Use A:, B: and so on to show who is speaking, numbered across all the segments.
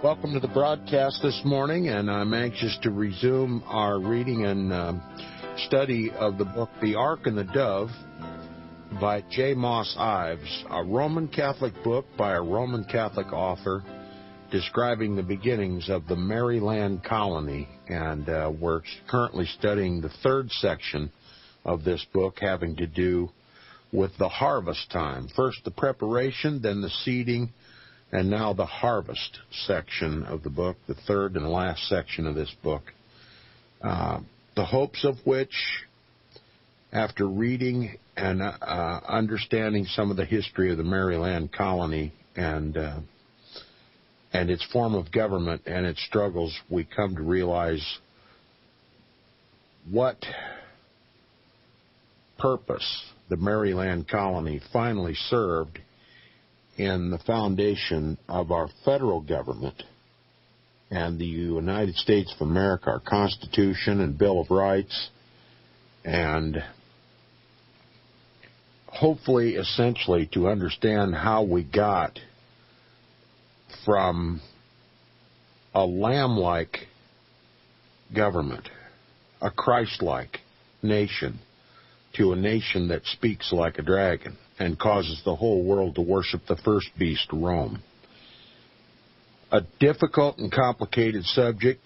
A: Welcome to the broadcast this morning, and I'm anxious to resume our reading and study of the book The Ark and the Dove by J. Moss Ives, a Roman Catholic book by a Roman Catholic author describing the beginnings of the Maryland colony. And we're currently studying the third section of this book, having to do with the harvest time. First the preparation, then the seeding, and now the harvest section of the book, the third and last section of this book. The hopes of which, after reading and understanding some of the history of the Maryland colony and its form of government and its struggles, we come to realize what purpose the Maryland colony finally served in the foundation of our federal government and the United States of America, our Constitution and Bill of Rights, and hopefully, essentially, to understand how we got from a lamb-like government, a Christ-like nation, to a nation that speaks like a dragon and causes the whole world to worship the first beast, Rome. A difficult and complicated subject,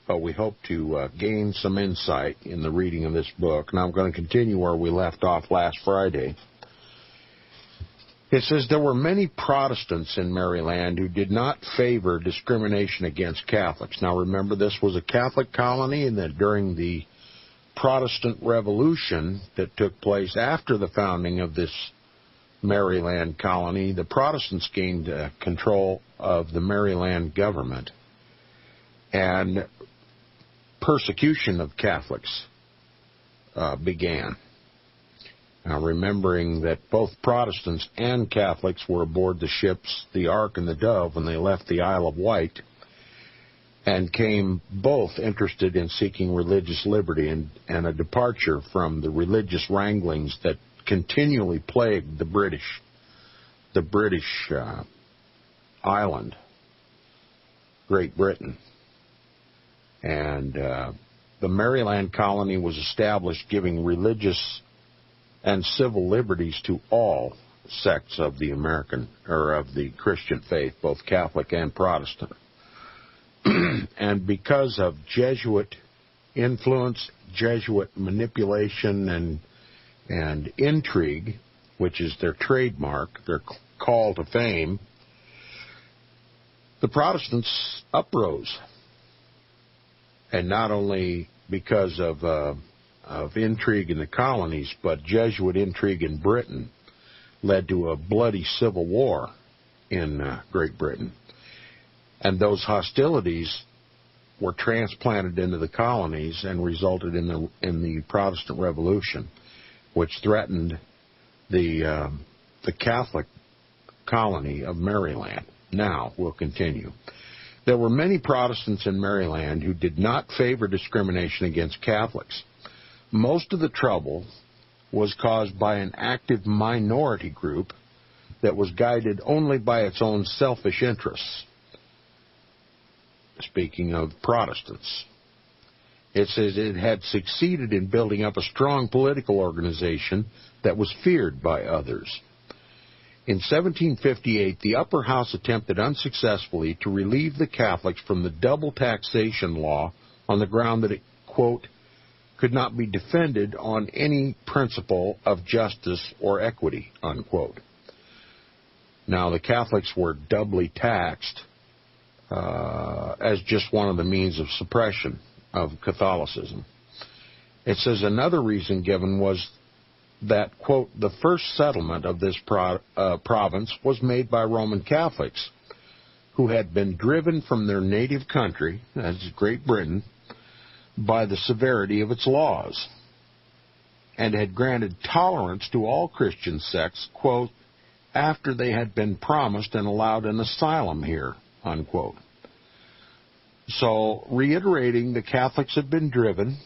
A: but we hope to gain some insight in the reading of this book. Now I'm going to continue where we left off last Friday. It says, there were many Protestants in Maryland who did not favor discrimination against Catholics. Now remember, this was a Catholic colony, and that during the Protestant Revolution that took place after the founding of this Maryland colony, the Protestants gained control of the Maryland government, and persecution of Catholics began. Now, remembering that both Protestants and Catholics were aboard the ships, the Ark and the Dove, when they left the Isle of Wight, and came both interested in seeking religious liberty and a departure from the religious wranglings that continually plagued the British island, Great Britain. And the Maryland colony was established, giving religious and civil liberties to all sects of the American or of the Christian faith, both Catholic and Protestant. And because of Jesuit influence, Jesuit manipulation, and intrigue, which is their trademark, their call to fame, the Protestants uprose. And not only because of intrigue in the colonies, but Jesuit intrigue in Britain led to a bloody civil war in Great Britain. And those hostilities were transplanted into the colonies and resulted in the Protestant Revolution, which threatened the Catholic colony of Maryland. Now, we'll continue. There were many Protestants in Maryland who did not favor discrimination against Catholics. Most of the trouble was caused by an active minority group that was guided only by its own selfish interests. Speaking of Protestants, it says it had succeeded in building up a strong political organization that was feared by others. In 1758, the upper house attempted unsuccessfully to relieve the Catholics from the double taxation law on the ground that it, quote, could not be defended on any principle of justice or equity, unquote. Now, the Catholics were doubly taxed as just one of the means of suppression of Catholicism. It says another reason given was that, quote, the first settlement of this province was made by Roman Catholics who had been driven from their native country, that's Great Britain, by the severity of its laws, and had granted tolerance to all Christian sects, quote, after they had been promised and allowed an asylum here, unquote. So, reiterating, the Catholics had been driven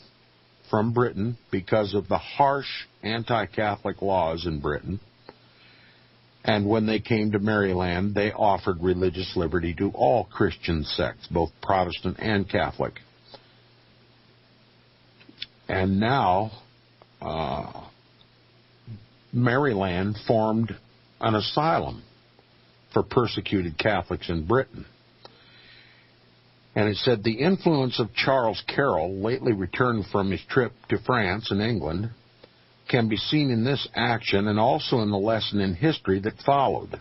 A: from Britain because of the harsh anti-Catholic laws in Britain, And when they came to Maryland, they offered religious liberty to all Christian sects, both Protestant and Catholic. And now, Maryland formed an asylum for persecuted Catholics in Britain. And it said, the influence of Charles Carroll, lately returned from his trip to France and England, can be seen in this action and also in the lesson in history that followed.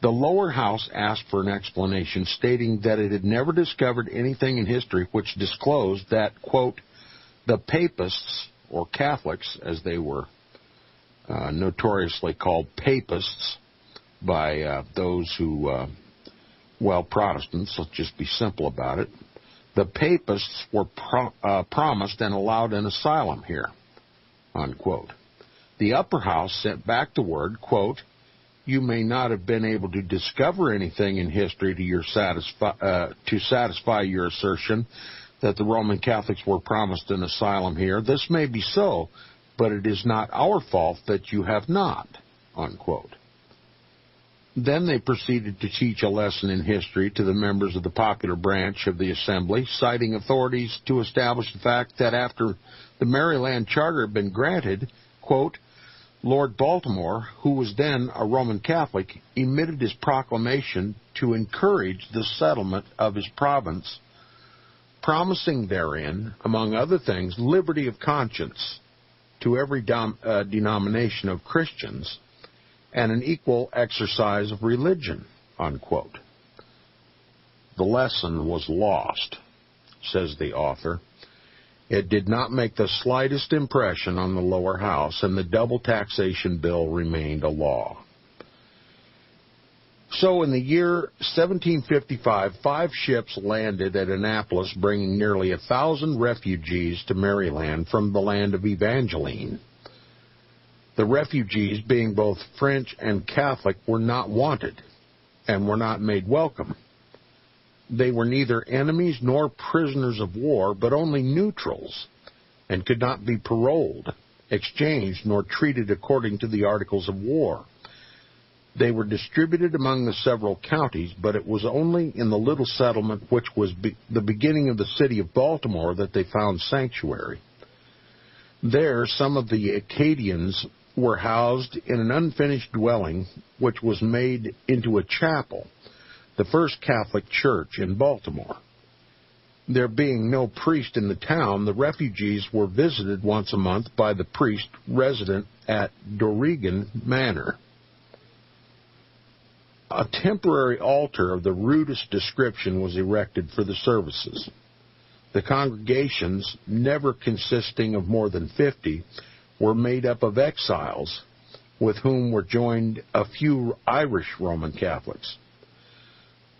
A: The lower house asked for an explanation, stating that it had never discovered anything in history which disclosed that, quote, the papists, or Catholics, as they were notoriously called papists by those who, Protestants, let's just be simple about it, the papists were promised and allowed an asylum here, unquote. The upper house sent back the word, quote, you may not have been able to discover anything in history to satisfy your assertion that the Roman Catholics were promised an asylum here. This may be so, but it is not our fault that you have not, unquote. Then they proceeded to teach a lesson in history to the members of the popular branch of the Assembly, citing authorities to establish the fact that after the Maryland Charter had been granted, quote, Lord Baltimore, who was then a Roman Catholic, emitted his proclamation to encourage the settlement of his province, promising therein, among other things, liberty of conscience to every denomination of Christians and an equal exercise of religion, unquote. The lesson was lost, says the author. It did not make the slightest impression on the lower house, and the double taxation bill remained a law. So in the year 1755, 5 ships landed at Annapolis, bringing nearly 1,000 refugees to Maryland from the land of Evangeline. The refugees, being both French and Catholic, were not wanted and were not made welcome. They were neither enemies nor prisoners of war, but only neutrals, and could not be paroled, exchanged, nor treated according to the Articles of War. They were distributed among the several counties, but it was only in the little settlement which was the beginning of the city of Baltimore that they found sanctuary. There, some of the Acadians were housed in an unfinished dwelling which was made into a chapel, the first Catholic church in Baltimore. There being no priest in the town, the refugees were visited once a month by the priest resident at Dorrigan Manor. A temporary altar of the rudest description was erected for the services. The congregations, never consisting of more than 50, were made up of exiles, with whom were joined a few Irish Roman Catholics.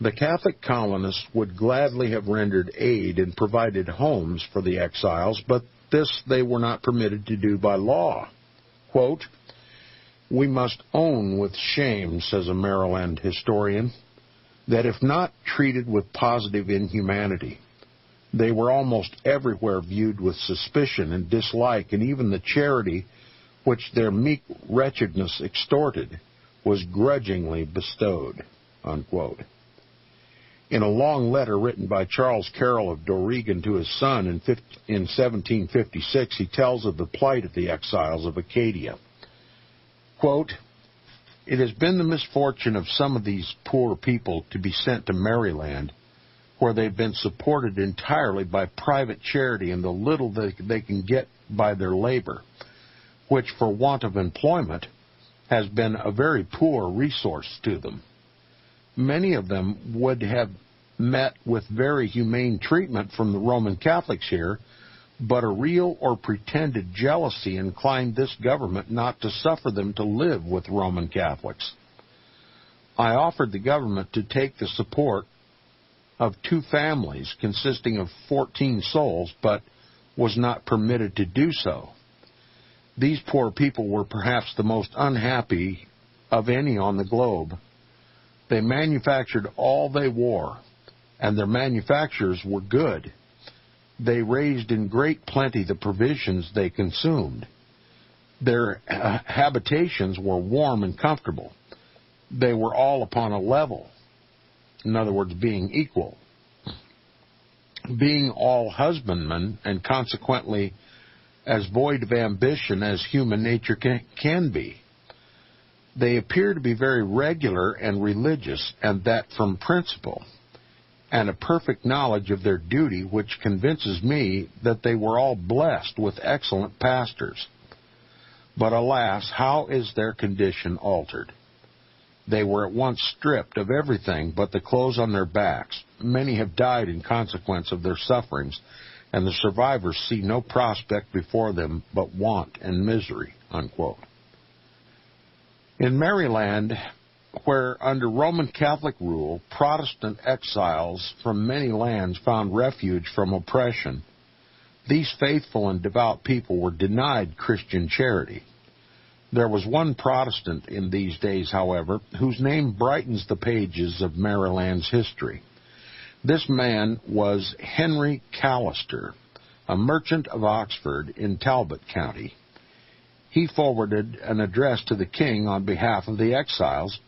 A: The Catholic colonists would gladly have rendered aid and provided homes for the exiles, but this they were not permitted to do by law. Quote, we must own with shame, says a Maryland historian, that if not treated with positive inhumanity, they were almost everywhere viewed with suspicion and dislike, and even the charity which their meek wretchedness extorted was grudgingly bestowed, unquote. In a long letter written by Charles Carroll of Dorrigan to his son in 1756, he tells of the plight of the exiles of Acadia. Quote, it has been the misfortune of some of these poor people to be sent to Maryland, where they've been supported entirely by private charity and the little they can get by their labor, which for want of employment has been a very poor resource to them. Many of them would have met with very humane treatment from the Roman Catholics here, but a real or pretended jealousy inclined this government not to suffer them to live with Roman Catholics. I offered the government to take the support of 2 families consisting of 14 souls, but was not permitted to do so. These poor people were perhaps the most unhappy of any on the globe. They manufactured all they wore, and their manufactures were good. They raised in great plenty the provisions they consumed. Their habitations were warm and comfortable. they were all upon a level. In other words, being equal. Being all husbandmen, and consequently as void of ambition as human nature can be. They appear to be very regular and religious, and that from principle, and a perfect knowledge of their duty, which convinces me that they were all blessed with excellent pastors. But alas, how is their condition altered? They were at once stripped of everything but the clothes on their backs. Many have died in consequence of their sufferings, and the survivors see no prospect before them but want and misery." Unquote. In Maryland, where under Roman Catholic rule, Protestant exiles from many lands found refuge from oppression, these faithful and devout people were denied Christian charity. There was one Protestant in these days, however, whose name brightens the pages of Maryland's history. This man was Henry Callister, a merchant of Oxford in Talbot County. He forwarded an address to the king on behalf of the exiles,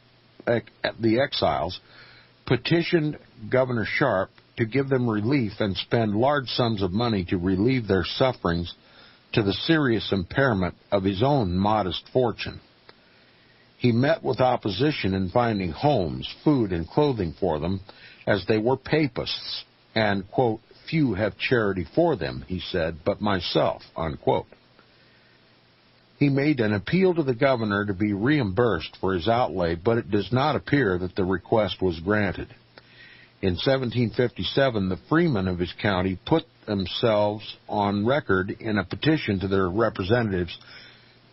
A: petitioned Governor Sharp to give them relief and spend large sums of money to relieve their sufferings, to the serious impairment of his own modest fortune. He met with opposition in finding homes, food, and clothing for them, as they were papists, and, quote, "few have charity for them," he said, "but myself," unquote. He made an appeal to the governor to be reimbursed for his outlay, but it does not appear that the request was granted. In 1757, the freemen of his county put themselves on record in a petition to their representatives,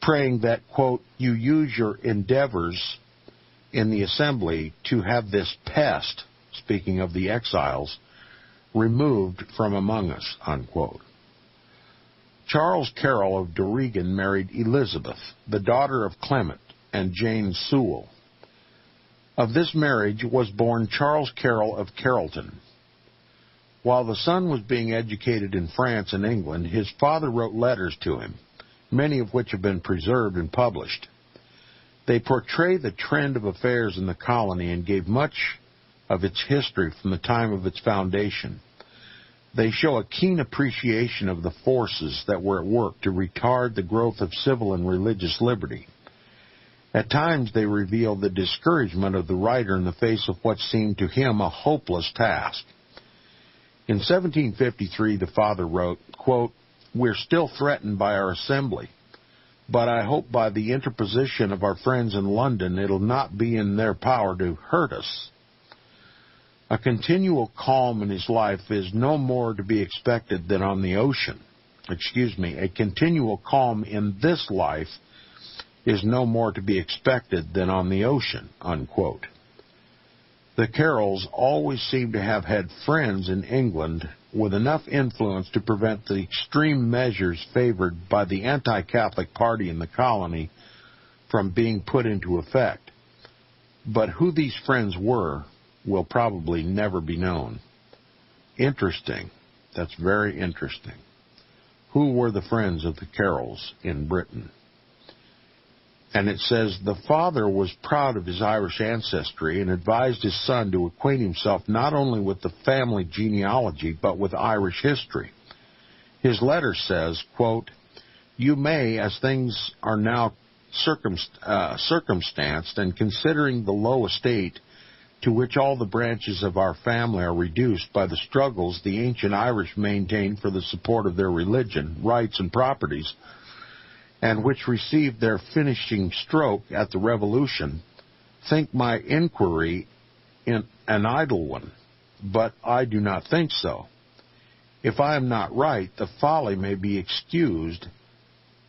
A: praying that, quote, "you use your endeavors in the assembly to have this pest," speaking of the exiles, "removed from among us," unquote. Charles Carroll of Doregan married Elizabeth, the daughter of Clement and Jane Sewell. Of this marriage was born Charles Carroll of Carrollton. While the son was being educated in France and England, his father wrote letters to him, many of which have been preserved and published. They portray the trend of affairs in the colony and gave much of its history from the time of its foundation. They show a keen appreciation of the forces that were at work to retard the growth of civil and religious liberty. At times they reveal the discouragement of the writer in the face of what seemed to him a hopeless task. In 1753, the father wrote, quote, "We're still threatened by our assembly, but I hope by the interposition of our friends in London it'll not be in their power to hurt us." A continual calm in his life is no more to be expected than on the ocean. A continual calm in this life is no more to be expected than on the ocean, unquote. The Carrolls always seem to have had friends in England with enough influence to prevent the extreme measures favored by the anti-Catholic party in the colony from being put into effect. But who these friends were will probably never be known. Interesting. That's very interesting. Who were the friends of the Carrolls in Britain? And it says, the father was proud of his Irish ancestry and advised his son to acquaint himself not only with the family genealogy, but with Irish history. His letter says, quote, "You may, as things are now circumstanced, and considering the low estate to which all the branches of our family are reduced by the struggles the ancient Irish maintained for the support of their religion, rights, and properties, and which received their finishing stroke at the Revolution, think my inquiry an idle one, but I do not think so. If I am not right, the folly may be excused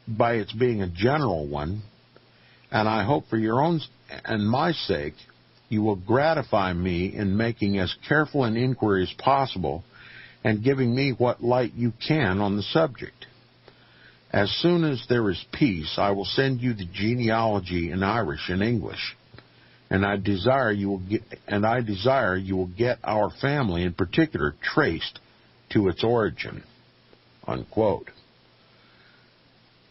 A: by its being a general one, and I hope for your own and my sake you will gratify me in making as careful an inquiry as possible and giving me what light you can on the subject. As soon as there is peace, I will send you the genealogy in Irish and English, and I desire you will get our family in particular traced to its origin." Unquote.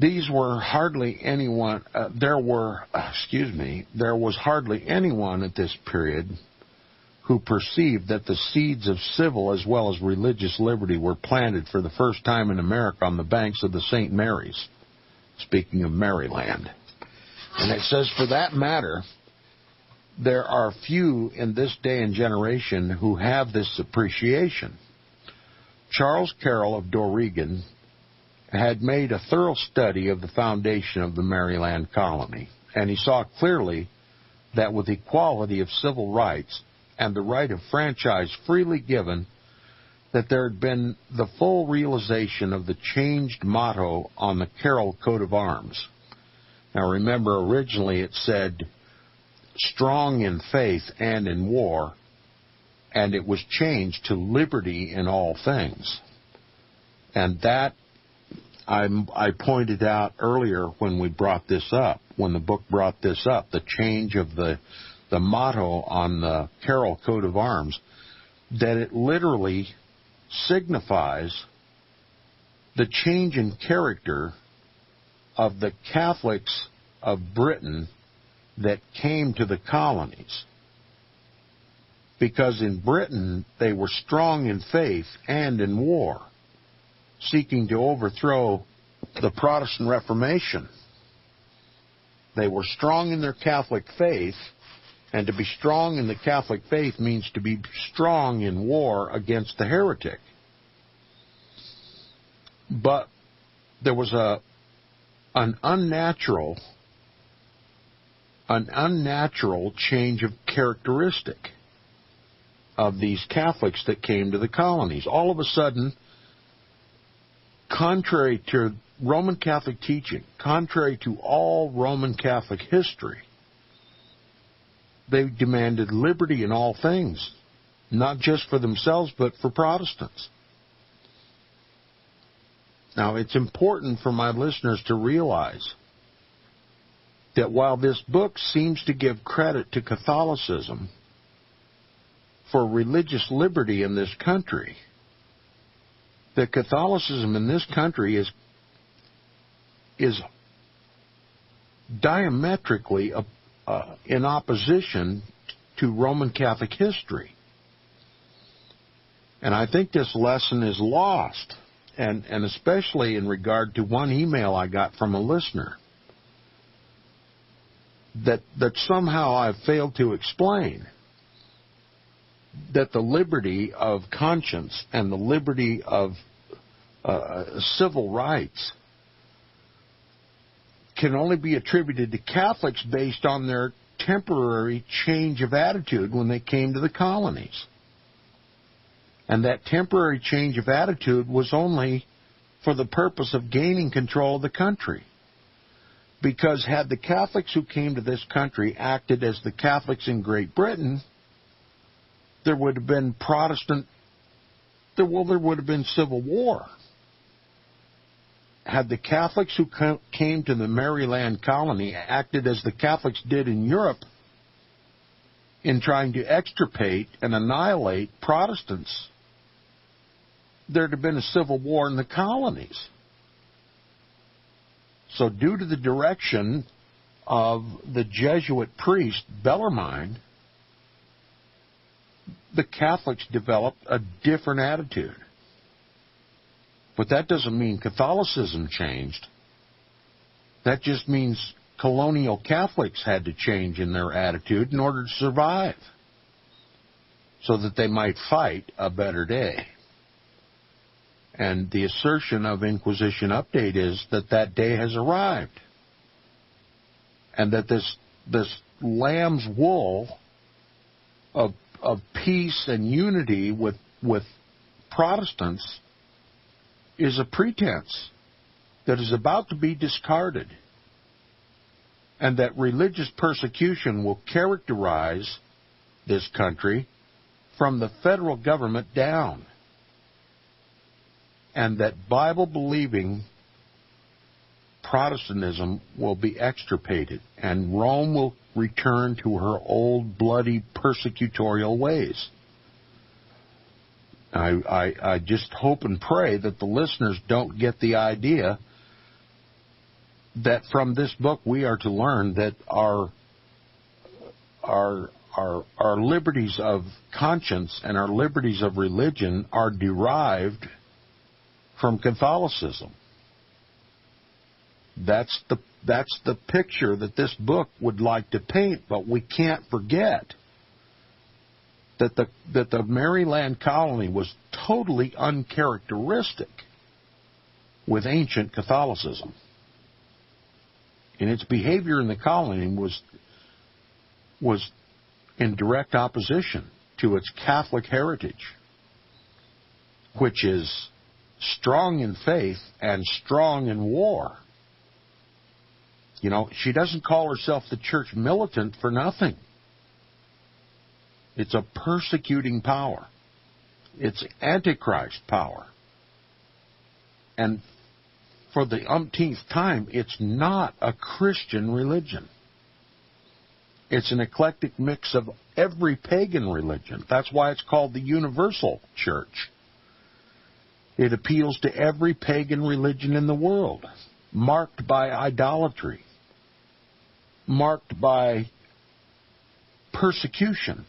A: These were hardly anyone, there was hardly anyone at this period who perceived that the seeds of civil as well as religious liberty were planted for the first time in America on the banks of the St. Mary's, speaking of Maryland. And it says, for that matter, there are few in this day and generation who have this appreciation. Charles Carroll of Dorrigan had made a thorough study of the foundation of the Maryland colony, and he saw clearly that with equality of civil rights and the right of franchise freely given, that there had been the full realization of the changed motto on the Carroll coat of arms. Now remember, originally it said, strong in faith and in war, and it was changed to liberty in all things. And that I pointed out earlier when we brought this up, when the book brought this up, the change of the motto on the Carroll coat of arms, that it literally signifies the change in character of the Catholics of Britain that came to the colonies. Because in Britain, they were strong in faith and in war, seeking to overthrow the Protestant Reformation. They were strong in their Catholic faith, and to be strong in the Catholic faith means to be strong in war against the heretic. But there was an unnatural change of characteristic of these Catholics that came to the colonies. All of a sudden, contrary to Roman Catholic teaching, contrary to all Roman Catholic history, they demanded liberty in all things, not just for themselves, but for Protestants. Now, it's important for my listeners to realize that while this book seems to give credit to Catholicism for religious liberty in this country, that Catholicism in this country is diametrically in opposition to Roman Catholic history. And I think this lesson is lost, and especially in regard to one email I got from a listener that somehow I've failed to explain, that the liberty of conscience and the liberty of civil rights can only be attributed to Catholics based on their temporary change of attitude when they came to the colonies. And that temporary change of attitude was only for the purpose of gaining control of the country. Because had the Catholics who came to this country acted as the Catholics in Great Britain, there would have been there would have been civil war. Had the Catholics who came to the Maryland colony acted as the Catholics did in Europe in trying to extirpate and annihilate Protestants, there'd have been a civil war in the colonies. So due to the direction of the Jesuit priest Bellarmine, the Catholics developed a different attitude. But that doesn't mean Catholicism changed. That just means colonial Catholics had to change in their attitude in order to survive, so that they might fight a better day. And the assertion of Inquisition Update is that day has arrived. And that this lamb's wool of peace and unity with Protestants is a pretense that is about to be discarded. And that religious persecution will characterize this country from the federal government down. And that Bible-believing Protestantism will be extirpated, and Rome will return to her old, bloody, persecutorial ways. I just hope and pray that the listeners don't get the idea that from this book we are to learn that our liberties of conscience and our liberties of religion are derived from Catholicism. That's the picture that this book would like to paint, but we can't forget that the Maryland colony was totally uncharacteristic with ancient Catholicism. And its behavior in the colony was in direct opposition to its Catholic heritage, which is strong in faith and strong in war. You know, she doesn't call herself the church militant for nothing. It's a persecuting power. It's Antichrist power. And for the umpteenth time, it's not a Christian religion. It's an eclectic mix of every pagan religion. That's why it's called the Universal Church. It appeals to every pagan religion in the world, marked by idolatry, marked by persecution,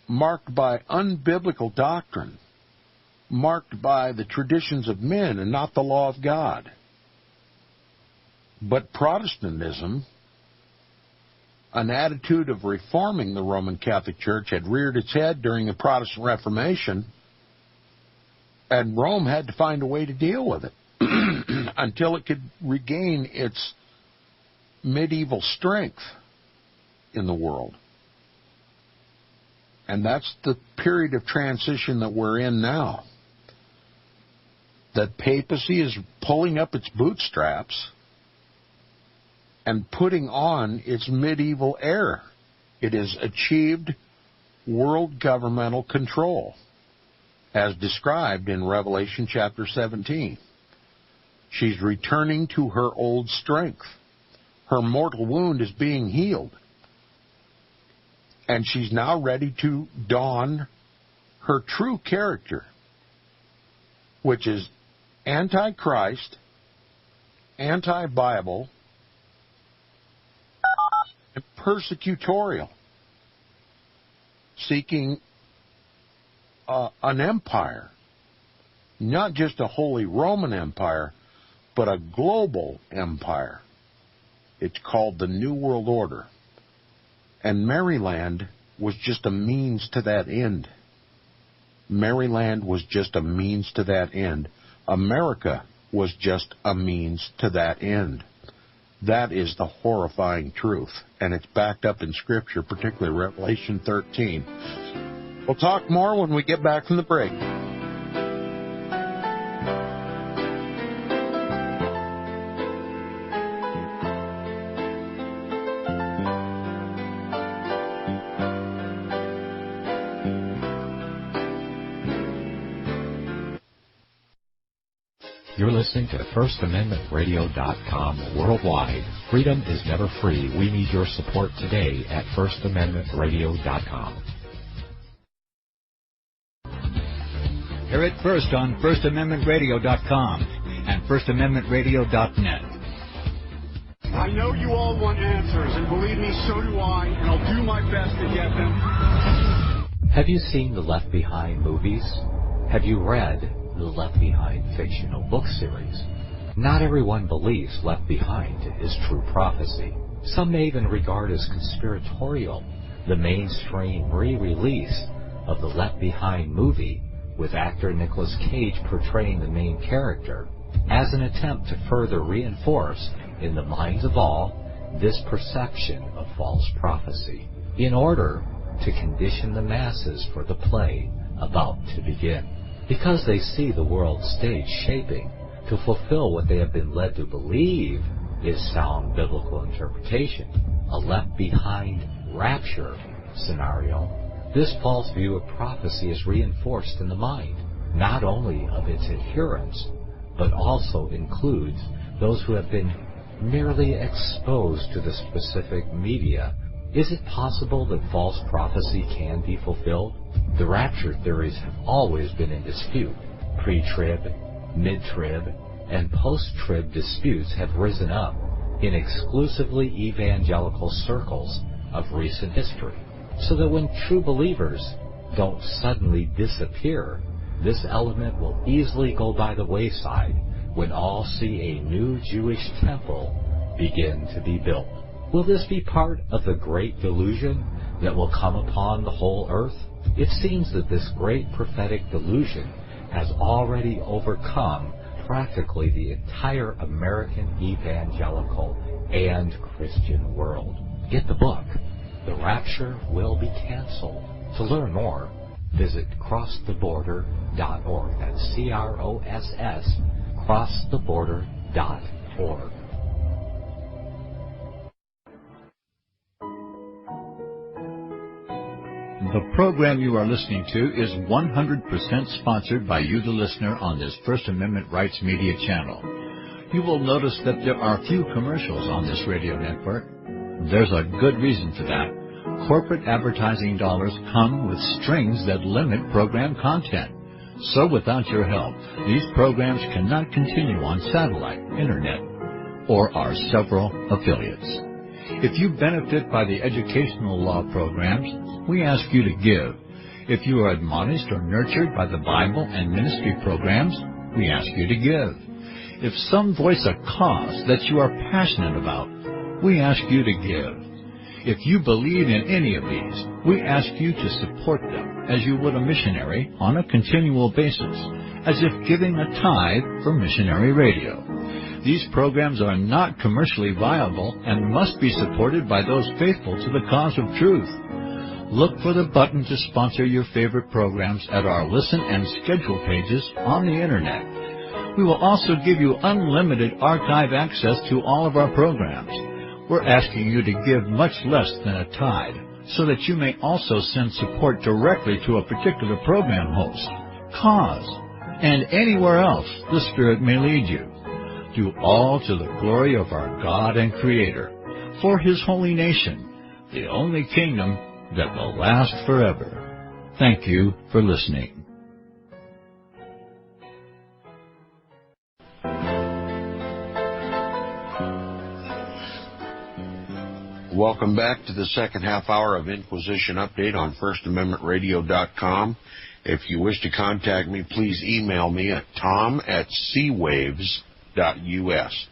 A: marked by unbiblical doctrine, marked by the traditions of men and not the law of God. But Protestantism, an attitude of reforming the Roman Catholic Church, had reared its head during the Protestant Reformation, and Rome had to find a way to deal with it until it could regain its medieval strength in the world. And that's the period of transition that we're in now. That papacy is pulling up its bootstraps and putting on its medieval air. It has achieved world governmental control, as described in Revelation chapter 17. She's returning to her old strength. Her mortal wound is being healed. And she's now ready to don her true character, which is anti-Christ, anti-Bible, and persecutorial, seeking an empire, not just a Holy Roman Empire, but a global empire. It's called the New World Order. And Maryland was just a means to that end. Maryland was just a means to that end. America was just a means to that end. That is the horrifying truth, and it's backed up in Scripture, particularly Revelation 13. We'll talk more when we get back from the break.
B: You're listening to FirstAmendmentRadio.com worldwide. Freedom is never free. We need your support today at FirstAmendmentRadio.com.
C: Hear it first on FirstAmendmentRadio.com and FirstAmendmentRadio.net.
D: I know you all want answers, and believe me, so do I, and I'll do my best to get them.
B: Have you seen the Left Behind movies? Have you read the Left Behind fictional book series? Not everyone believes Left Behind is true prophecy. Some may even regard as conspiratorial the mainstream re-release of the Left Behind movie with actor Nicolas Cage portraying the main character as an attempt to further reinforce in the minds of all this perception of false prophecy in order to condition the masses for the play about to begin. Because they see the world stage shaping to fulfill what they have been led to believe is sound biblical interpretation, a left behind rapture scenario, this false view of prophecy is reinforced in the mind, not only of its adherents, but also includes those who have been merely exposed to the specific media. Is it possible that false prophecy can be fulfilled? The rapture theories have always been in dispute. Pre-trib, mid-trib, and post-trib disputes have risen up in exclusively evangelical circles of recent history, so that when true believers don't suddenly disappear, this element will easily go by the wayside when all see a new Jewish temple begin to be built. Will this be part of the great delusion that will come upon the whole earth? It seems that this great prophetic delusion has already overcome practically the entire American evangelical and Christian world. Get the book, The Rapture Will Be Canceled. To learn more, visit crosstheborder.org. That's CROSS, crosstheborder.org.
C: The program you are listening to is 100% sponsored by you, the listener, on this First Amendment Rights Media channel. You will notice that there are few commercials on this radio network. There's a good reason for that. Corporate advertising dollars come with strings that limit program content. So without your help, these programs cannot continue on satellite, internet, or our several affiliates. If you benefit by the educational law programs, we ask you to give. If you are admonished or nurtured by the Bible and ministry programs, we ask you to give. If some voice a cause that you are passionate about, we ask you to give. If you believe in any of these, we ask you to support them as you would a missionary on a continual basis, as if giving a tithe for missionary radio. These programs are not commercially viable and must be supported by those faithful to the cause of truth. Look for the button to sponsor your favorite programs at our listen and schedule pages on the Internet. We will also give you unlimited archive access to all of our programs. We're asking you to give much less than a tithe, so that you may also send support directly to a particular program host, cause, and anywhere else the Spirit may lead you. Do all to the glory of our God and Creator, for His holy nation, the only kingdom that will last forever. Thank you for listening.
A: Welcome back to the second half hour of Inquisition Update on FirstAmendmentRadio.com. If you wish to contact me, please email me at tom@seawaves.us.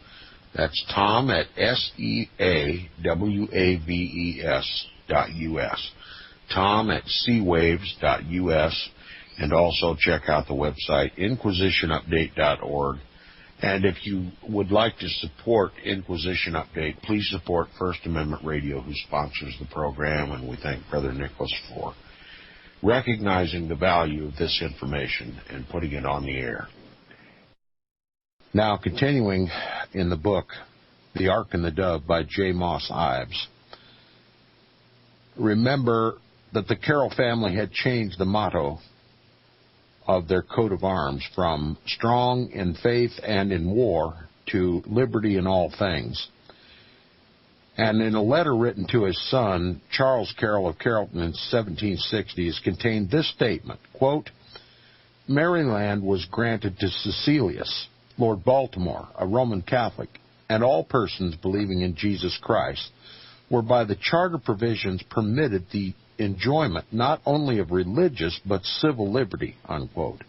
A: That's tom@seawaves.us. tom@seawaves.us. And also check out the website, inquisitionupdate.org. And if you would like to support Inquisition Update, please support First Amendment Radio, who sponsors the program, and we thank Brother Nicholas for recognizing the value of this information and putting it on the air. Now, continuing in the book, The Ark and the Dove by J. Moss Ives. Remember that the Carroll family had changed the motto of their coat of arms from strong in faith and in war to liberty in all things. And in a letter written to his son, Charles Carroll of Carrollton in 1760, is contained this statement, quote, Maryland was granted to Cecilius, Lord Baltimore, a Roman Catholic, and all persons believing in Jesus Christ were by the charter provisions permitted the enjoyment not only of religious but civil liberty, unquote.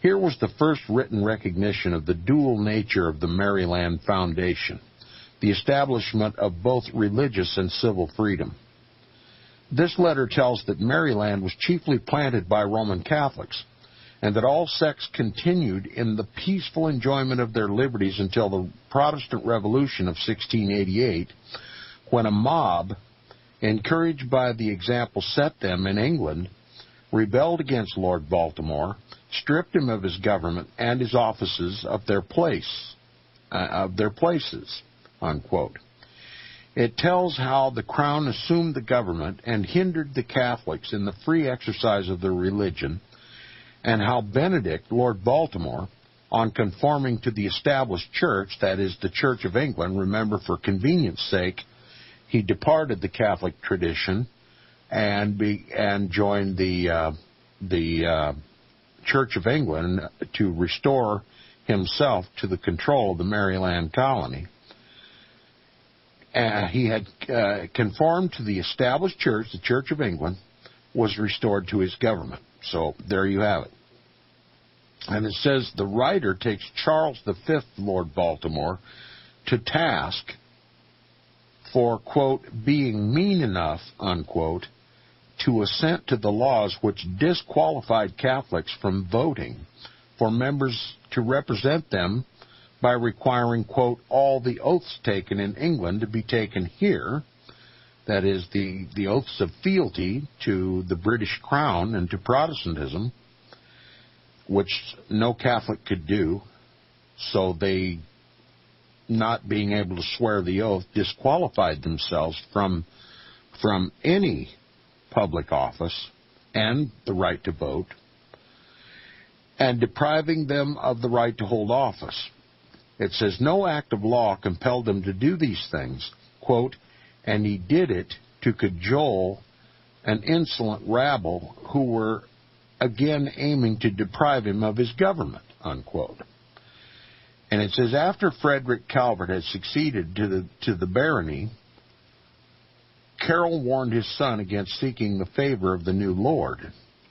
A: Here was the first written recognition of the dual nature of the Maryland Foundation, the establishment of both religious and civil freedom. This letter tells that Maryland was chiefly planted by Roman Catholics, and that all sects continued in the peaceful enjoyment of their liberties until the Protestant Revolution of 1688, when a mob, encouraged by the example set them in England, rebelled against Lord Baltimore, stripped him of his government and his offices of their places, unquote. It tells how the Crown assumed the government and hindered the Catholics in the free exercise of their religion, and how Benedict, Lord Baltimore, on conforming to the established church, that is, the Church of England, remember, for convenience sake, he departed the Catholic tradition and joined the Church of England to restore himself to the control of the Maryland colony. He had conformed to the established church, the Church of England, was restored to his government. So there you have it. And it says the writer takes Charles V, Lord Baltimore, to task for, quote, being mean enough, unquote, to assent to the laws which disqualified Catholics from voting for members to represent them by requiring, quote, all the oaths taken in England to be taken here, that is, the oaths of fealty to the British Crown and to Protestantism, which no Catholic could do, so they, not being able to swear the oath, disqualified themselves from any public office and the right to vote, and depriving them of the right to hold office. It says, no act of law compelled them to do these things, quote, and he did it to cajole an insolent rabble who were again aiming to deprive him of his government, unquote. And it says, after Frederick Calvert had succeeded to the barony, Carroll warned his son against seeking the favor of the new lord,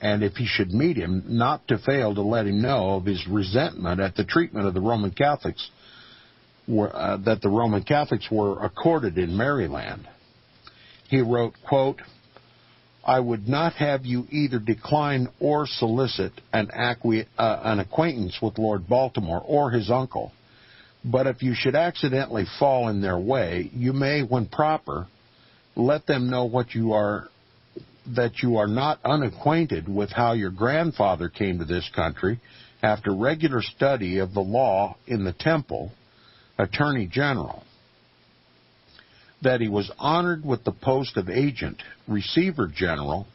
A: and if he should meet him, not to fail to let him know of his resentment at the treatment of the Roman Catholics that the Roman Catholics were accorded in Maryland. He wrote, quote, I would not have you either decline or solicit an acquaintance with Lord Baltimore or his uncle, but if you should accidentally fall in their way, you may, when proper, let them know that you are not unacquainted with how your grandfather came to this country after regular study of the law in the Temple, Attorney General, that he was honored with the post of agent, receiver general,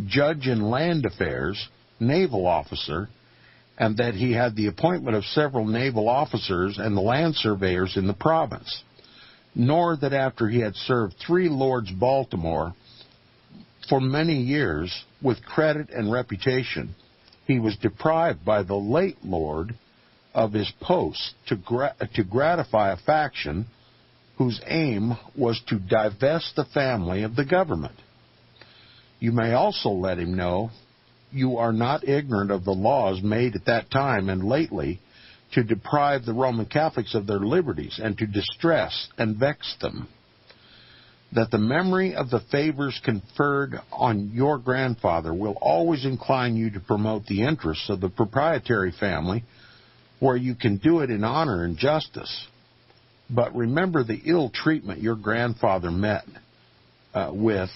A: judge in land affairs, naval officer, and that he had the appointment of several naval officers and the land surveyors in the province, nor that after he had served 3 Lords Baltimore for many years with credit and reputation, he was deprived by the late Lord of his post to gratify a faction whose aim was to divest the family of the government. You may also let him know you are not ignorant of the laws made at that time and lately to deprive the Roman Catholics of their liberties and to distress and vex them, that the memory of the favors conferred on your grandfather will always incline you to promote the interests of the proprietary family where you can do it in honor and justice. But remember the ill treatment your grandfather met with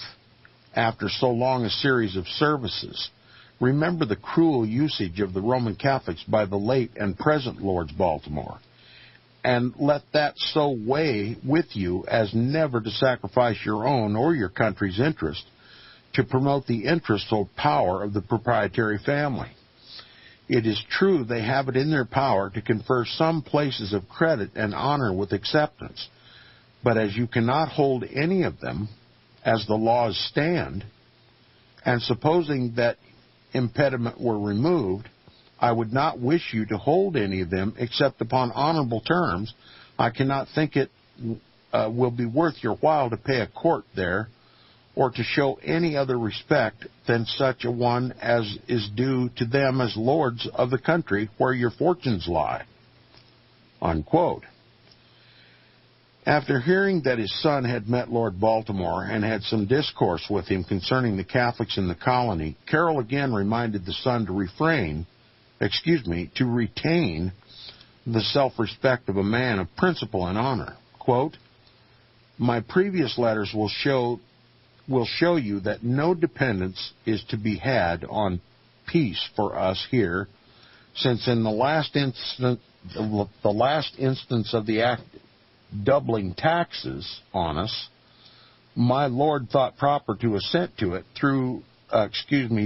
A: after so long a series of services. Remember the cruel usage of the Roman Catholics by the late and present Lords Baltimore, and let that so weigh with you as never to sacrifice your own or your country's interest to promote the interest or power of the proprietary family. It is true they have it in their power to confer some places of credit and honor with acceptance, but as you cannot hold any of them as the laws stand, and supposing that impediment were removed, I would not wish you to hold any of them except upon honorable terms. I cannot think it will be worth your while to pay a court there, or to show any other respect than such a one as is due to them as lords of the country where your fortunes lie, unquote. After hearing that his son had met Lord Baltimore and had some discourse with him concerning the Catholics in the colony, Carroll again reminded the son to retain the self-respect of a man of principle and honor. Quote, my previous letters will show you that no dependence is to be had on peace for us here, since in the last instance of the act doubling taxes on us, my lord thought proper to assent to it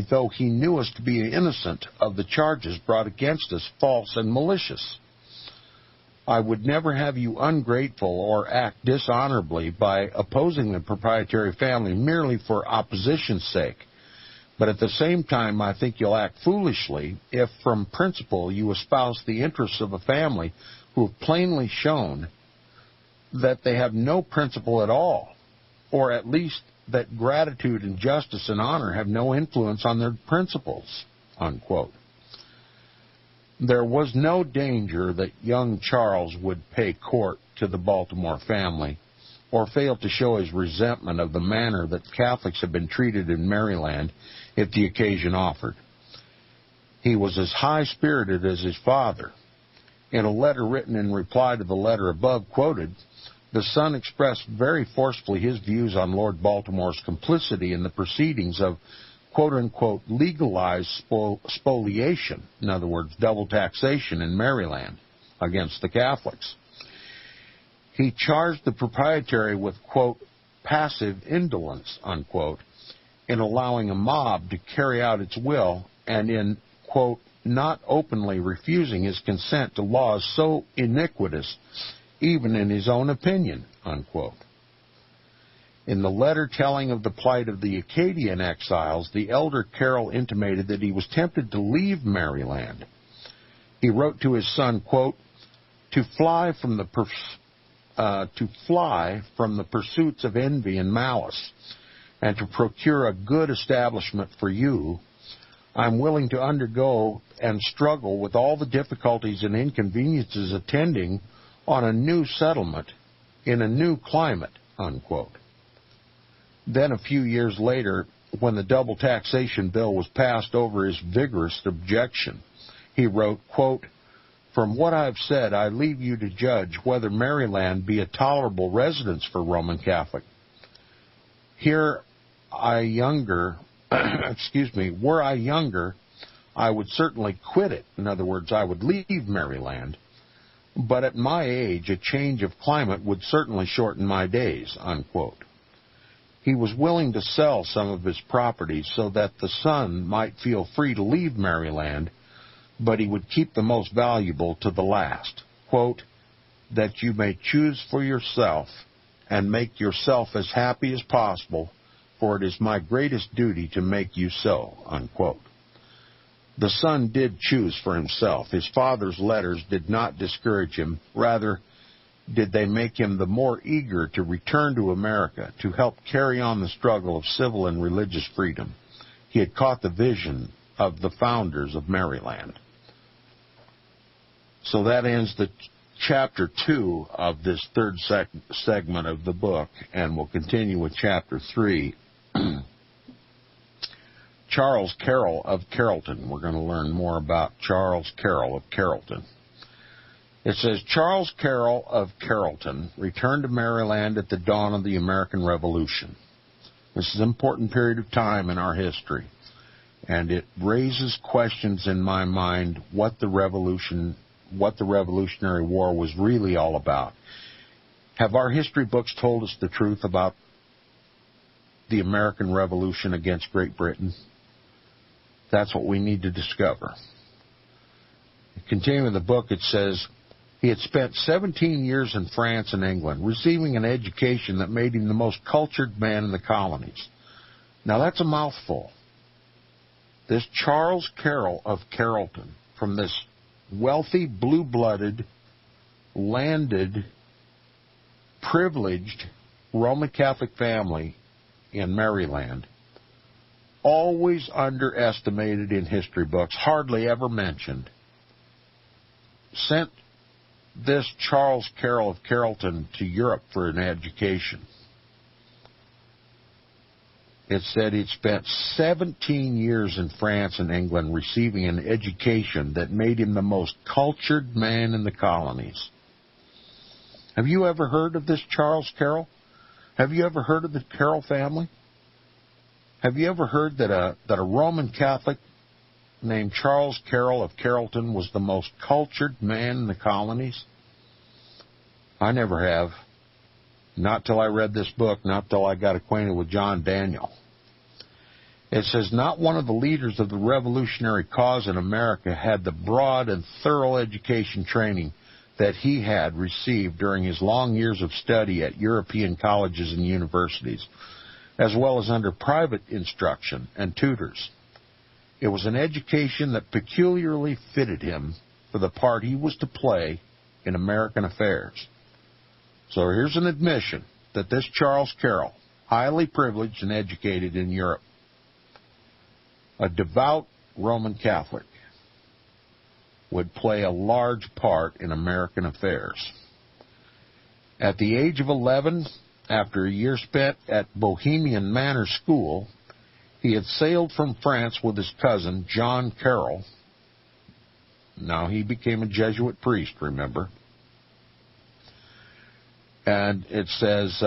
A: though he knew us to be innocent of the charges brought against us, false and malicious. I would never have you ungrateful or act dishonorably by opposing the proprietary family merely for opposition's sake, But at the same time, I think you'll act foolishly if from principle you espouse the interests of a family who have plainly shown that they have no principle at all, or at least that gratitude and justice and honor have no influence on their principles," unquote. There was no danger that young Charles would pay court to the Baltimore family or fail to show his resentment of the manner that Catholics have been treated in Maryland if the occasion offered. He was as high-spirited as his father. In a letter written in reply to the letter above quoted, the son expressed very forcefully his views on Lord Baltimore's complicity in the proceedings of quote-unquote legalized spoliation, in other words, double taxation in Maryland against the Catholics. He charged the proprietary with, quote, passive indolence, unquote, in allowing a mob to carry out its will and in, quote, not openly refusing his consent to laws so iniquitous, even in his own opinion, unquote. In the letter telling of the plight of the Acadian exiles, the elder Carroll intimated that he was tempted to leave Maryland. He wrote to his son, quote, to fly from the pursuits of envy and malice, and to procure a good establishment for you, I'm willing to undergo and struggle with all the difficulties and inconveniences attending on a new settlement in a new climate, unquote. Then a few years later, when the double taxation bill was passed over his vigorous objection, he wrote, quote, from what I've said, I leave you to judge whether Maryland be a tolerable residence for Roman Catholic. Were I younger, I would certainly quit it. In other words, I would leave Maryland. But at my age, a change of climate would certainly shorten my days, unquote. He was willing to sell some of his property so that the son might feel free to leave Maryland, but he would keep the most valuable to the last. Quote, that you may choose for yourself and make yourself as happy as possible, for it is my greatest duty to make you so, unquote. The son did choose for himself. His father's letters did not discourage him. Rather, did they make him the more eager to return to America to help carry on the struggle of civil and religious freedom. He had caught the vision of the founders of Maryland. So that ends the Chapter 2 of this third segment of the book, and we'll continue with Chapter 3. Charles Carroll of Carrollton. We're going to learn more about Charles Carroll of Carrollton. It says, Charles Carroll of Carrollton returned to Maryland at the dawn of the American Revolution. This is an important period of time in our history, and it raises questions in my mind what the Revolutionary War was really all about. Have our history books told us the truth about the American Revolution against Great Britain? That's what we need to discover. Continuing the book, it says, he had spent 17 years in France and England, receiving an education that made him the most cultured man in the colonies. Now, that's a mouthful. This Charles Carroll of Carrollton, from this wealthy, blue-blooded, landed, privileged Roman Catholic family in Maryland, always underestimated in history books, hardly ever mentioned, sent this Charles Carroll of Carrollton to Europe for an education. It said he'd spent 17 years in France and England receiving an education that made him the most cultured man in the colonies. Have you ever heard of this Charles Carroll? Have you ever heard of the Carroll family? Have you ever heard that a Roman Catholic named Charles Carroll of Carrollton was the most cultured man in the colonies? I never have. Not till I read this book, not till I got acquainted with John Daniel. It says, not one of the leaders of the revolutionary cause in America had the broad and thorough education training that he had received during his long years of study at European colleges and universities. as well as under private instruction and tutors. It was an education that peculiarly fitted him for the part he was to play in American affairs. So here's an admission that this Charles Carroll, highly privileged and educated in Europe, a devout Roman Catholic, would play a large part in American affairs. At the age of 11, after a year spent at Bohemian Manor School, he had sailed from France with his cousin, John Carroll. Now, he became a Jesuit priest, remember. And it says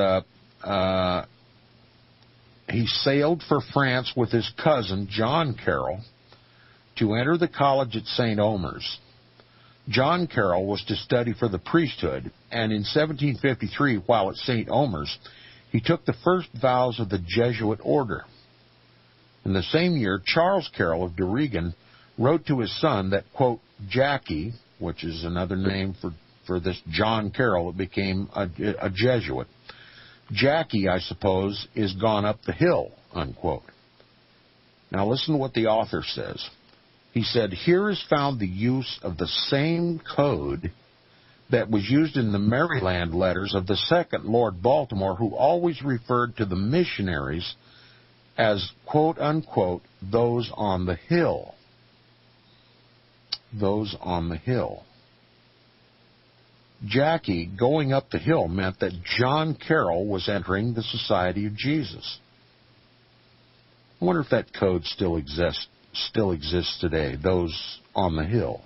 A: he sailed for France with his cousin, John Carroll, to enter the college at St. Omer's. John Carroll was to study for the priesthood, and in 1753, while at St. Omer's, he took the first vows of the Jesuit order. In the same year, Charles Carroll of Durigan wrote to his son that, quote, Jackie, which is another name for this John Carroll that became a Jesuit, Jackie, I suppose, is gone up the hill, unquote. Now listen to what the author says. He said, here is found the use of the same code that was used in the Maryland letters of the second Lord Baltimore, who always referred to the missionaries as, quote, unquote, those on the hill. Those on the hill. Jackie going up the hill meant that John Carroll was entering the Society of Jesus. I wonder if that code still exists today, those on the hill.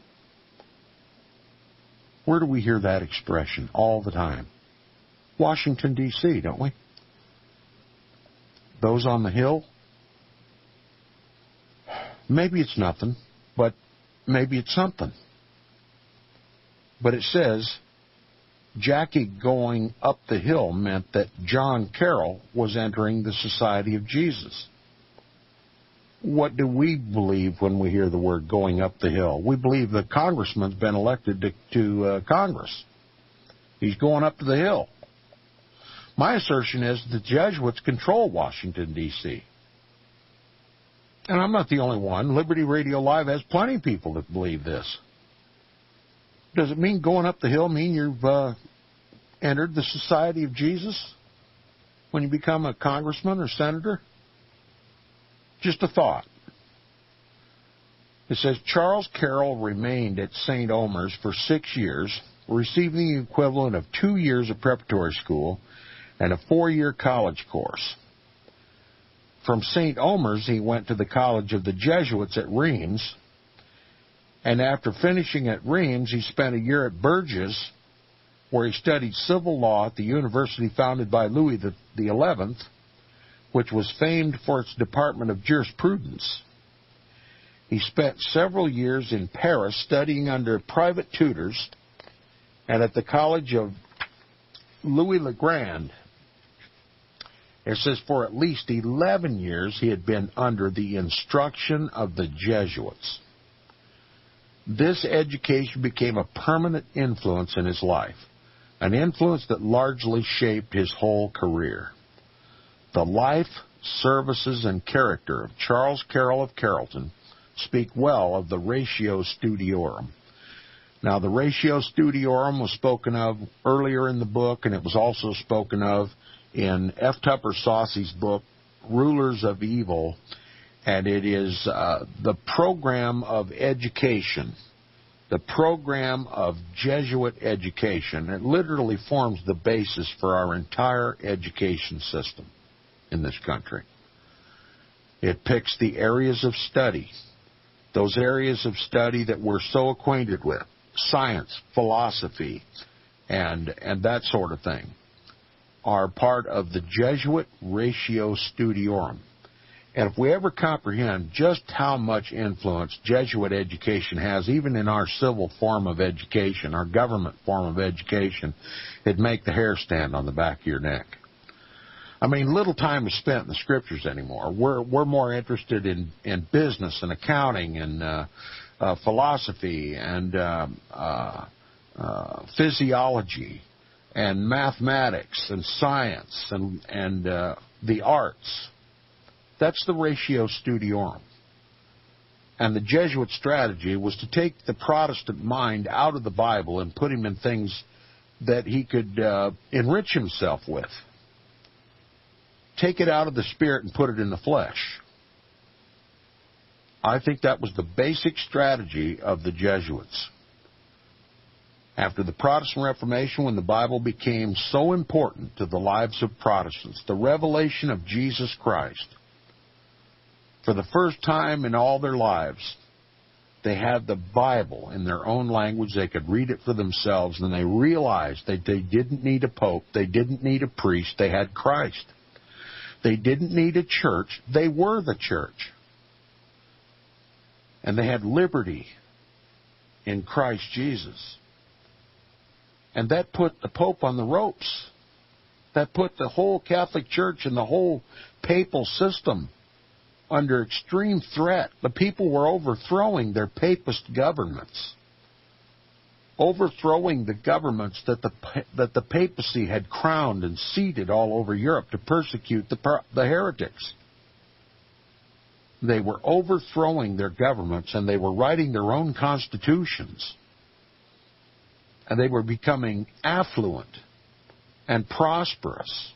A: Where do we hear that expression all the time? Washington, D.C., don't we? Those on the hill? Maybe it's nothing, but maybe it's something. But it says, Jackie going up the hill meant that John Carroll was entering the Society of Jesus. What do we believe when we hear the word going up the hill? We believe the congressman's been elected to Congress. He's going up to the hill. My assertion is the Jesuits control Washington, D.C. And I'm not the only one. Liberty Radio Live has plenty of people that believe this. Does it mean going up the hill mean you've entered the Society of Jesus when you become a congressman or senator? Just a thought. It says, Charles Carroll remained at St. Omer's for 6 years, receiving the equivalent of 2 years of preparatory school and a 4-year college course. From St. Omer's, he went to the College of the Jesuits at Reims, and after finishing at Reims, he spent a year at Bourges, where he studied civil law at the university founded by Louis XI, which was famed for its department of jurisprudence. He spent several years in Paris studying under private tutors and at the College of Louis le Grand. It says for at least 11 years he had been under the instruction of the Jesuits. This education became a permanent influence in his life, an influence that largely shaped his whole career. The life, services, and character of Charles Carroll of Carrollton speak well of the Ratio Studiorum. Now, the Ratio Studiorum was spoken of earlier in the book, and it was also spoken of in F. Tupper Saucy's book, Rulers of Evil, and it is the program of education, the program of Jesuit education. It literally forms the basis for our entire education system in this country. It picks the areas of study, those areas of study that we're so acquainted with, science, philosophy, and that sort of thing, are part of the Jesuit Ratio Studiorum. And if we ever comprehend just how much influence Jesuit education has, even in our civil form of education, our government form of education, it'd make the hair stand on the back of your neck. I mean, little time is spent in the Scriptures anymore. We're more interested in business and accounting and philosophy and physiology and mathematics and science and the arts. That's the ratio studiorum. And the Jesuit strategy was to take the Protestant mind out of the Bible and put him in things that he could enrich himself with. Take it out of the spirit and put it in the flesh. I think that was the basic strategy of the Jesuits. After the Protestant Reformation, when the Bible became so important to the lives of Protestants, the revelation of Jesus Christ, for the first time in all their lives, they had the Bible in their own language. They could read it for themselves, and they realized that they didn't need a pope. They didn't need a priest. They had Christ. They didn't need a church. They were the church. And they had liberty in Christ Jesus. And that put the Pope on the ropes. That put the whole Catholic Church and the whole papal system under extreme threat. The people were overthrowing their papist governments. Overthrowing the governments that the papacy had crowned and seated all over Europe to persecute the heretics. They were overthrowing their governments, and they were writing their own constitutions. And they were becoming affluent and prosperous.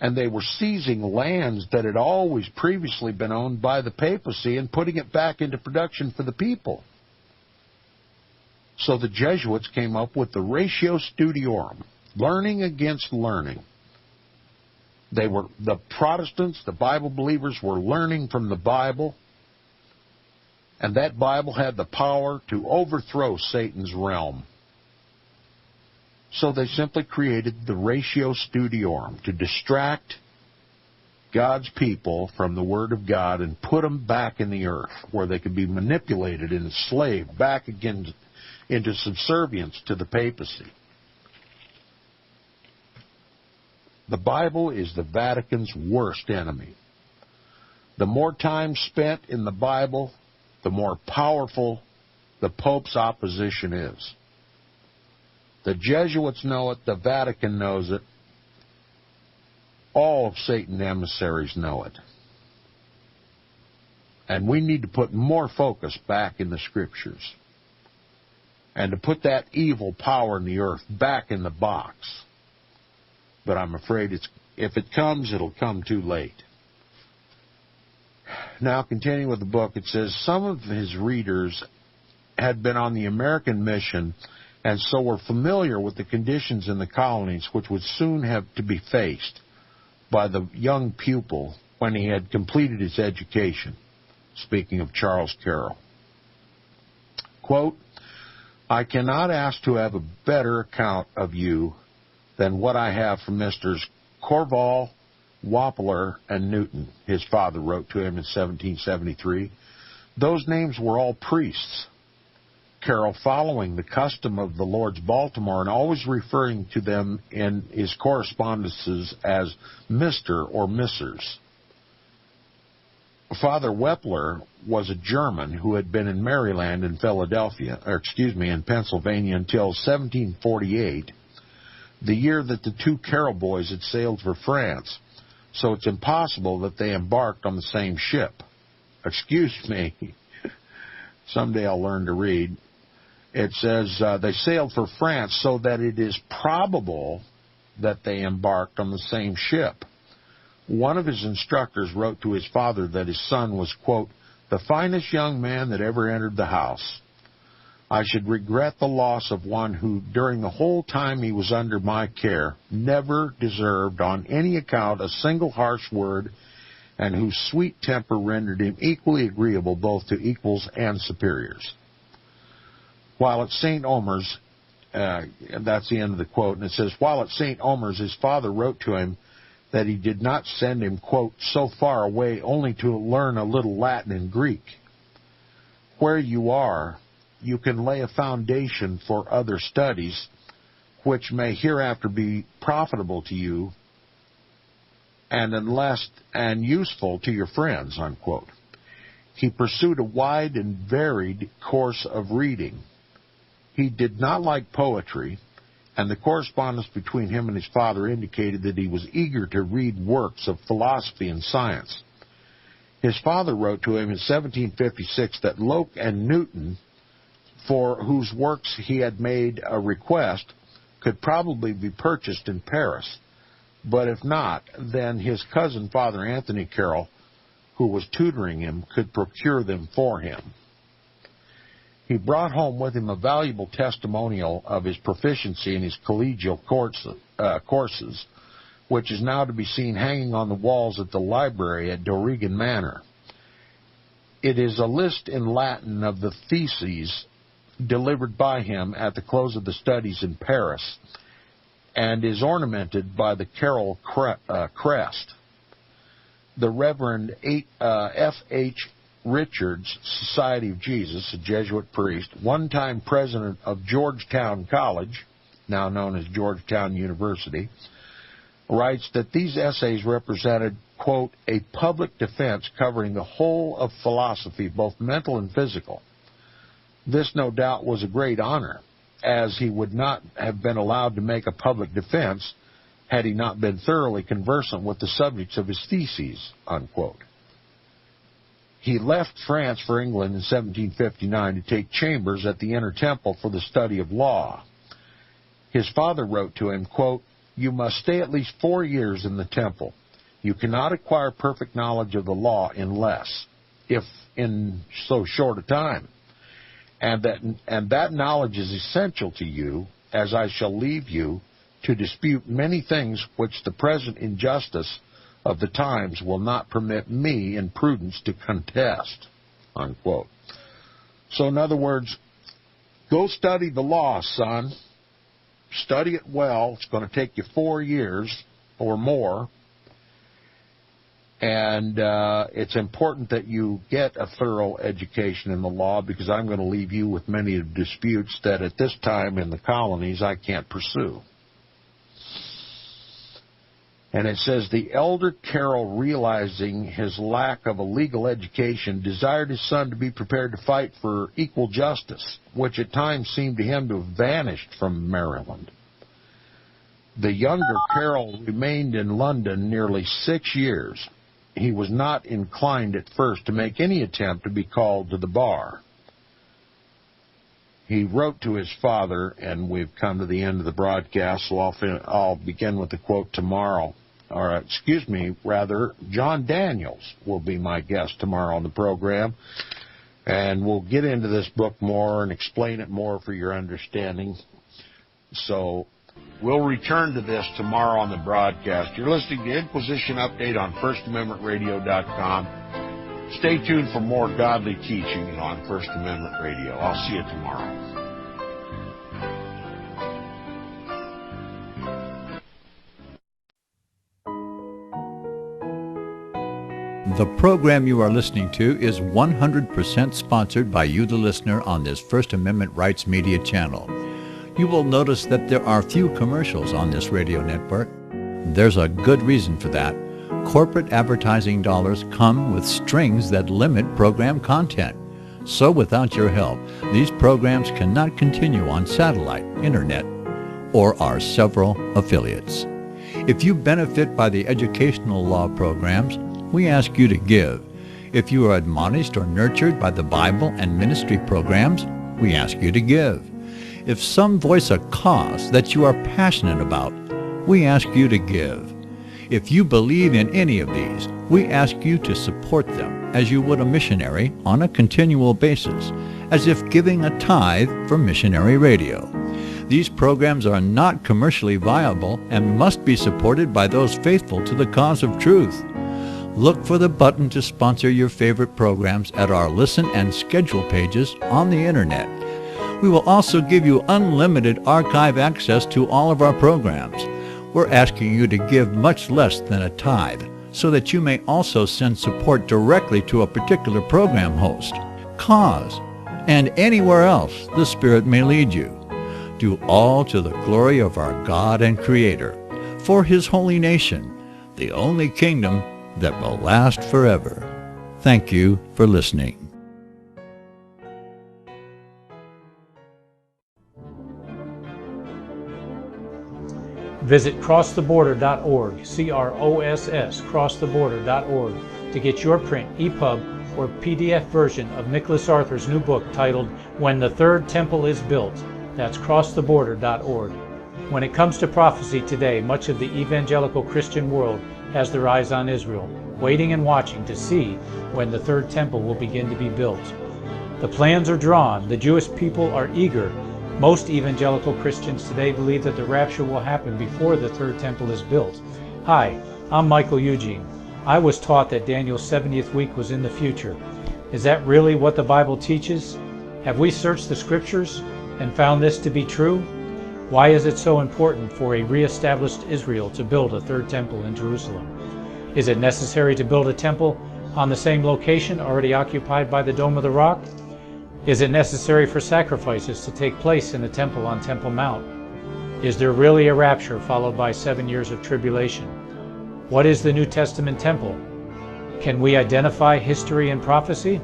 A: And they were seizing lands that had always previously been owned by the papacy and putting it back into production for the people. So the Jesuits came up with the ratio studiorum, learning against learning. The Protestants, the Bible believers, were learning from the Bible, and that Bible had the power to overthrow Satan's realm. So they simply created the ratio studiorum to distract God's people from the Word of God and put them back in the earth where they could be manipulated and enslaved back again into subservience to the papacy. The Bible is the Vatican's worst enemy. The more time spent in the Bible, the more powerful the Pope's opposition is. The Jesuits know it, the Vatican knows it, all of Satan's emissaries know it. And we need to put more focus back in the Scriptures and to put that evil power in the earth back in the box. But I'm afraid if it comes, it'll come too late. Now, continuing with the book, it says, some of his readers had been on the American mission and so were familiar with the conditions in the colonies which would soon have to be faced by the young pupil when he had completed his education. Speaking of Charles Carroll. Quote, I cannot ask to have a better account of you than what I have from Messrs. Corval, Wappler, and Newton, his father wrote to him in 1773. Those names were all priests. Carroll following the custom of the Lords Baltimore and always referring to them in his correspondences as Mr. or Messrs. Father Wappler was a German who had been in Maryland and in Pennsylvania until 1748, the year that the two Carroll boys had sailed for France. So it's impossible that they embarked on the same ship. Excuse me. Someday I'll learn to read. It says they sailed for France, so that it is probable that they embarked on the same ship. One of his instructors wrote to his father that his son was, quote, the finest young man that ever entered the house. I should regret the loss of one who, during the whole time he was under my care, never deserved on any account a single harsh word, and whose sweet temper rendered him equally agreeable both to equals and superiors. While at St. Omer's, that's the end of the quote, and it says, while at St. Omer's, his father wrote to him that he did not send him, quote, so far away only to learn a little Latin and Greek. Where you are, you can lay a foundation for other studies which may hereafter be profitable to you and useful to your friends, unquote. He pursued a wide and varied course of reading. He did not like poetry, and the correspondence between him and his father indicated that he was eager to read works of philosophy and science. His father wrote to him in 1756 that Locke and Newton, for whose works he had made a request, could probably be purchased in Paris, but if not, then his cousin, Father Anthony Carroll, who was tutoring him, could procure them for him. He brought home with him a valuable testimonial of his proficiency in his collegial courses, which is now to be seen hanging on the walls at the library at Dorrigan Manor. It is a list in Latin of the theses delivered by him at the close of the studies in Paris, and is ornamented by the Carroll crest. The Reverend F.H. Richards, Society of Jesus, a Jesuit priest, one-time president of Georgetown College, now known as Georgetown University, writes that these essays represented, quote, a public defense covering the whole of philosophy, both mental and physical. This, no doubt, was a great honor, as he would not have been allowed to make a public defense had he not been thoroughly conversant with the subjects of his theses, unquote. He left France for England in 1759 to take chambers at the Inner Temple for the study of law. His father wrote to him, quote, you must stay at least 4 years in the temple. You cannot acquire perfect knowledge of the law if in so short a time. And that knowledge is essential to you, as I shall leave you to dispute many things which the present injustice of the times will not permit me in prudence to contest, unquote. So in other words, go study the law, son. Study it well. It's going to take you 4 years or more. And it's important that you get a thorough education in the law, because I'm going to leave you with many disputes that at this time in the colonies I can't pursue. And it says, the elder Carroll, realizing his lack of a legal education, desired his son to be prepared to fight for equal justice, which at times seemed to him to have vanished from Maryland. The younger Carroll remained in London nearly 6 years. He was not inclined at first to make any attempt to be called to the bar. He wrote to his father, and we've come to the end of the broadcast, so I'll begin with the quote tomorrow. John Daniels will be my guest tomorrow on the program, and we'll get into this book more and explain it more for your understanding. So we'll return to this tomorrow on the broadcast. You're listening to Inquisition Update on FirstAmendmentRadio.com. Stay tuned for more godly teaching on First Amendment Radio. I'll see you tomorrow.
C: The program you are listening to is 100% sponsored by you, the listener, on this First Amendment Rights Media channel. You will notice that there are few commercials on this radio network. There's a good reason for that. Corporate advertising dollars come with strings that limit program content. So without your help, these programs cannot continue on satellite, internet, or our several affiliates. If you benefit by the educational law programs, we ask you to give. If you are admonished or nurtured by the Bible and ministry programs, we ask you to give. If some voice a cause that you are passionate about, we ask you to give. If you believe in any of these, we ask you to support them as you would a missionary on a continual basis, as if giving a tithe for missionary radio. These programs are not commercially viable and must be supported by those faithful to the cause of truth. Look for the button to sponsor your favorite programs at our listen and schedule pages on the internet. We will also give you unlimited archive access to all of our programs. We're asking you to give much less than a tithe, so that you may also send support directly to a particular program host, cause, and anywhere else the Spirit may lead you. Do all to the glory of our God and Creator, for His holy nation, the only kingdom that will last forever. Thank you for listening.
E: Visit crosstheborder.org, C-R-O-S-S, crosstheborder.org, to get your print, EPUB, or PDF version of Nicholas Arthur's new book titled When the Third Temple is Built. That's crosstheborder.org. When it comes to prophecy today, much of the evangelical Christian world has their eyes on Israel, waiting and watching to see when the third temple will begin to be built. The plans are drawn. The Jewish people are eager. Most evangelical Christians today believe that the rapture will happen before the third temple is built. Hi, I'm Michael Eugene. I was taught that Daniel's 70th week was in the future. Is that really what the Bible teaches? Have we searched the scriptures and found this to be true? Why is it so important for a re-established Israel to build a third temple in Jerusalem? Is it necessary to build a temple on the same location already occupied by the Dome of the Rock? Is it necessary for sacrifices to take place in the temple on Temple Mount? Is there really a rapture followed by 7 years of tribulation? What is the New Testament temple? Can we identify history and prophecy?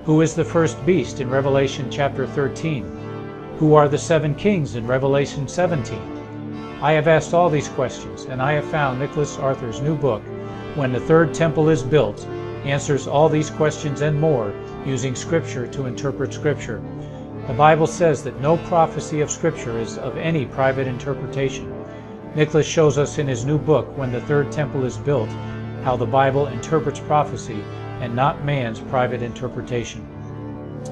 E: Who is the first beast in Revelation chapter 13? Who are the 7 kings in Revelation 17? I have asked all these questions, and I have found Nicholas Arthur's new book, When the Third Temple is Built, answers all these questions and more using Scripture to interpret Scripture. The Bible says that no prophecy of Scripture is of any private interpretation. Nicholas shows us in his new book, When the Third Temple is Built, how the Bible interprets prophecy and not man's private interpretation.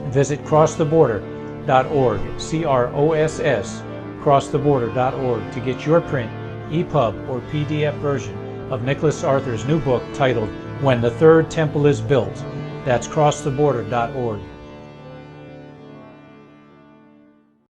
E: Visit crosstheborder.org, C-R-O-S-S, crosstheborder.org, to get your print, EPUB, or PDF version of Nicholas Arthur's new book titled When the Third Temple is Built. That's crosstheborder.org.